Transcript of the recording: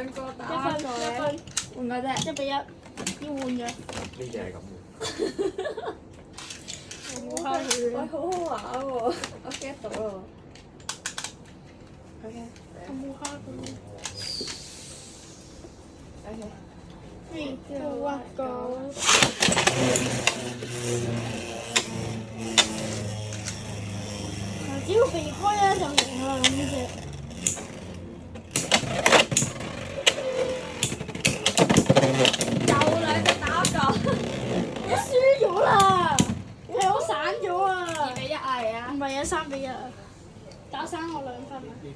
兩個打一分，換個啫。1-1，要換嘅。呢隻係咁嘅。我冇蝦佢喂，好好玩喎！我 get 到咯。OK。我冇蝦佢。 OK。 3, 2, 1, go！ 只要避開咧就贏啦，咁呢隻。又兩隻打咗。我輸咗啦，係我散咗啊！ 2-1啊，係啊唔。係啊，3-1啊，打散我2分啊！呢